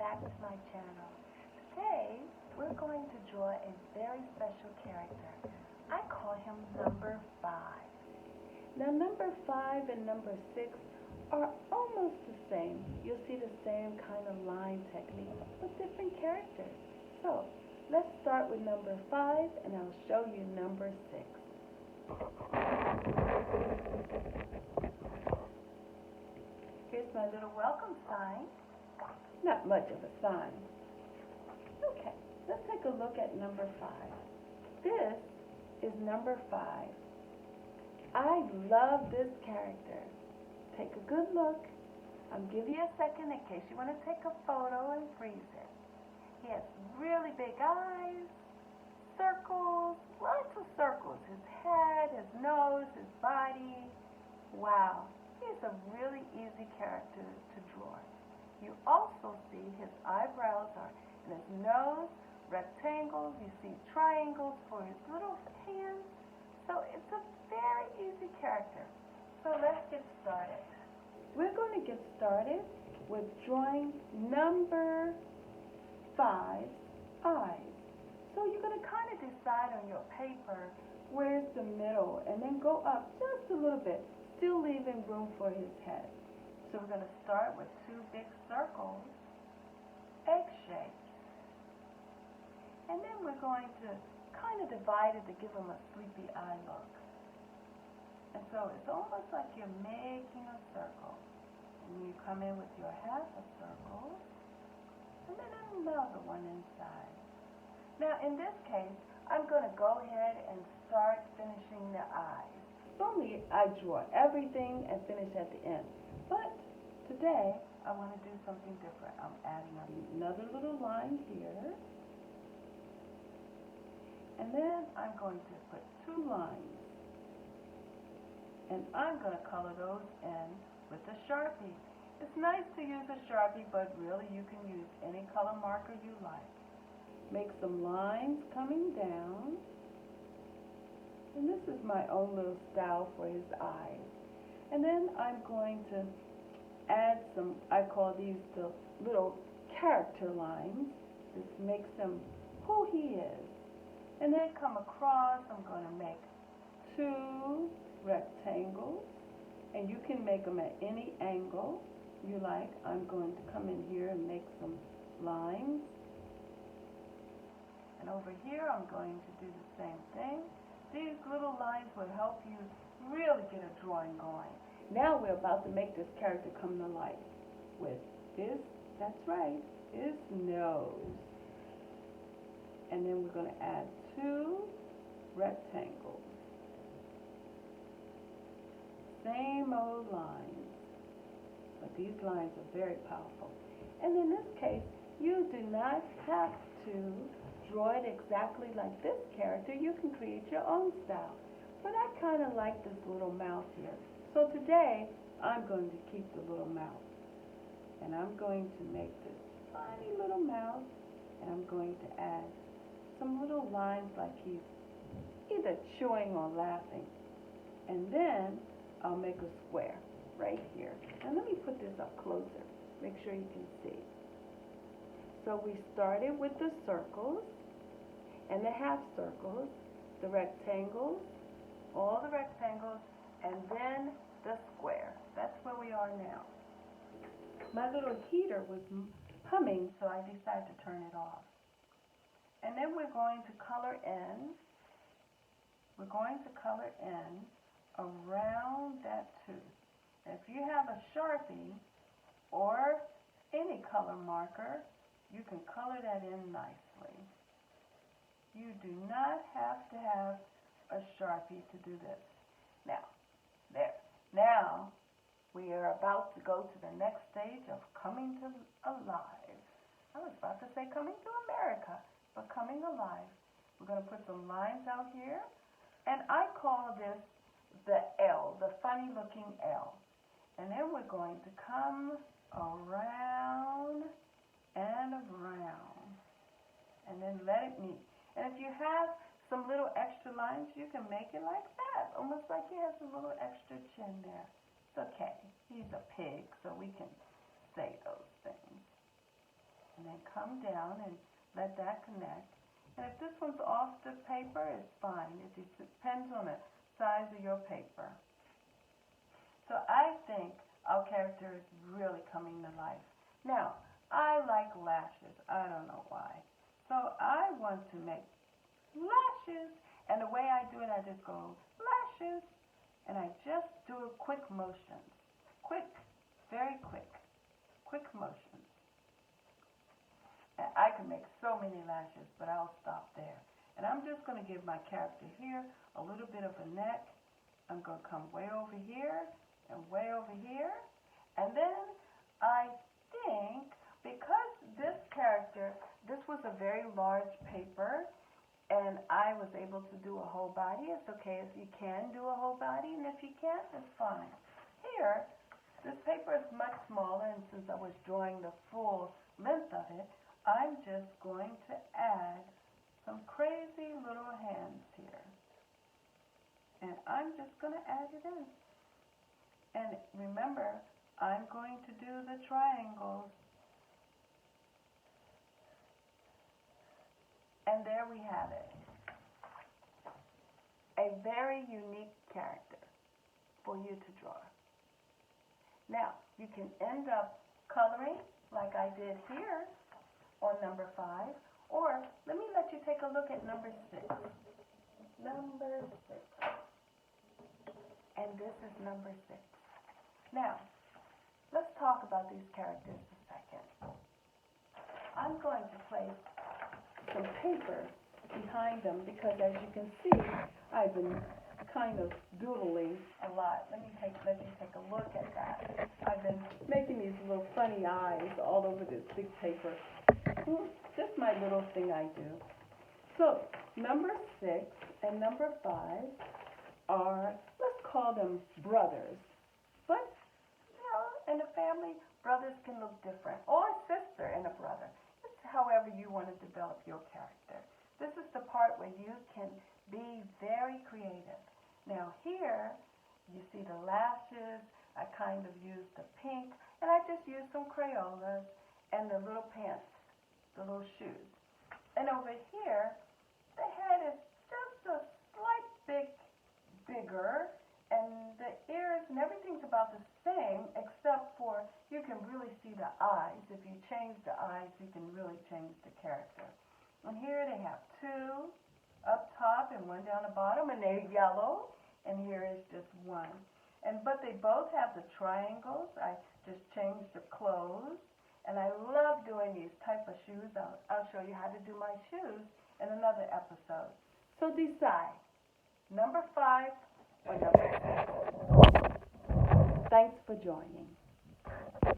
back to my channel. Today, we're going to draw a very special character. I call him number 5. Now, number 5 and number 6 are almost the same. You'll see the same kind of line technique, but different characters. So, let's start with number 5, and I'll show you number 6. Here's my little welcome sign. Not much of a sign. Okay, let's take a look at number 5. This is number 5. I love this character. Take a good look. I'll give you a second in case you want to take a photo and freeze it. He has really big eyes, circles, lots of circles. His head, his nose, his body. Wow, he's a really easy character to draw. You also see his eyebrows are in his nose, rectangles. You see triangles for his little hands. So it's a very easy character. So let's get started. We're going to get started with drawing number 5's eyes. So you're going to kind of decide on your paper where's the middle and then go up just a little bit, still leaving room for his head. So we're going to start with 2 big circles, egg shapes. And then we're going to kind of divide it to give him a sleepy eye look. And so it's almost like you're making a circle. And you come in with your half a circle, and then another one inside. Now in this case, I'm going to go ahead and start finishing the eyes. Normally I draw everything and finish at the end. But today I want to do something different. I'm adding another little line here. And then I'm going to put 2 lines. And I'm going to color those in with a Sharpie. It's nice to use a Sharpie, but really you can use any color marker you like. Make some lines coming down. And this is my own little style for his eyes. And then I'm going to add some, I call these the little character lines. This makes him who he is. And then come across, I'm going to make 2 rectangles. And you can make them at any angle you like. I'm going to come in here and make some lines. And over here I'm going to do the same thing. These little lines will help you really get a drawing going. Now we're about to make this character come to life with his, that's right, his nose. And then we're going to add 2 rectangles. Same old lines. But these lines are very powerful. And in this case, you do not have to draw it exactly like this character. You can create your own style. But I kind of like this little mouth here. So today, I'm going to keep the little mouth. And I'm going to make this tiny little mouth. And I'm going to add some little lines like he's either chewing or laughing. And then I'll make a square right here. And let me put this up closer. Make sure you can see. So we started with the circles and the half circles, the rectangles, all the rectangles, and then the square. That's where we are now. My little heater was humming, so I decided to turn it off. And then we're going to color in. We're going to color in around that tooth. If you have a Sharpie or any color marker, you can color that in nicely. You do not have to have a Sharpie to do this. Now, there. Now, we are about to go to the next stage of coming to alive. I was about to say coming to America, but coming alive. We're going to put some lines out here, and I call this the L, the funny looking L. And then we're going to come around and around, and then let it meet. And if you have some little extra lines, you can make it like that, almost like he has a little extra chin there. It's okay. He's a pig, so we can say those things. and then come down and let that connect. And if this one's off the paper, it's fine. It depends on the size of your paper. So I think our character is really coming to life. Now, I like lashes. I don't know why. So I want to make lashes. And the way I do it, I just go lashes. And I just do a quick motions. Quick, very quick. Quick motions. And I can make so many lashes, but I'll stop there. And I'm just going to give my character here a little bit of a neck. I'm going to come way over here and way over here. And then I think, because this character, this was a very large paper, and I was able to do a whole body. It's okay if you can do a whole body, and if you can't, it's fine. Here, this paper is much smaller, and since I was drawing the full length of it, I'm just going to add some crazy little hands here. And I'm just going to add it in. And remember, I'm going to do the triangles. And there we have it. A very unique character for you to draw. Now, you can end up coloring like I did here on number 5, or let me let you take a look at number 6. Number 6. And this is number 6. Now, let's talk about these characters a second. I'm going to place some paper behind them because, as you can see, I've been kind of doodling a lot. Let you take a look at that. I've been making these little funny eyes all over this big paper. Just my little thing I do. So, number 6 and number 5 are, let's call them brothers. But, you know, in a family, brothers can look different. Or a sister and a brother. It's however you want to develop your character. This is the part where you can be very creative. Now here, you see the lashes. I kind of used the pink. And I just used some Crayolas and the little pants, the little shoes. And over here, the head is just a slight bigger, and the ears and everything's about the same, except for you can really see the eyes. If you change the eyes, you can really change the character. And here they have 2 up top and 1 down the bottom, and they're yellow, and here is just 1. But they both have the triangles. I just changed the clothes. And I love doing these type of shoes. I'll show you how to do my shoes in another episode. So decide, number 5 or number 6. Thanks for joining.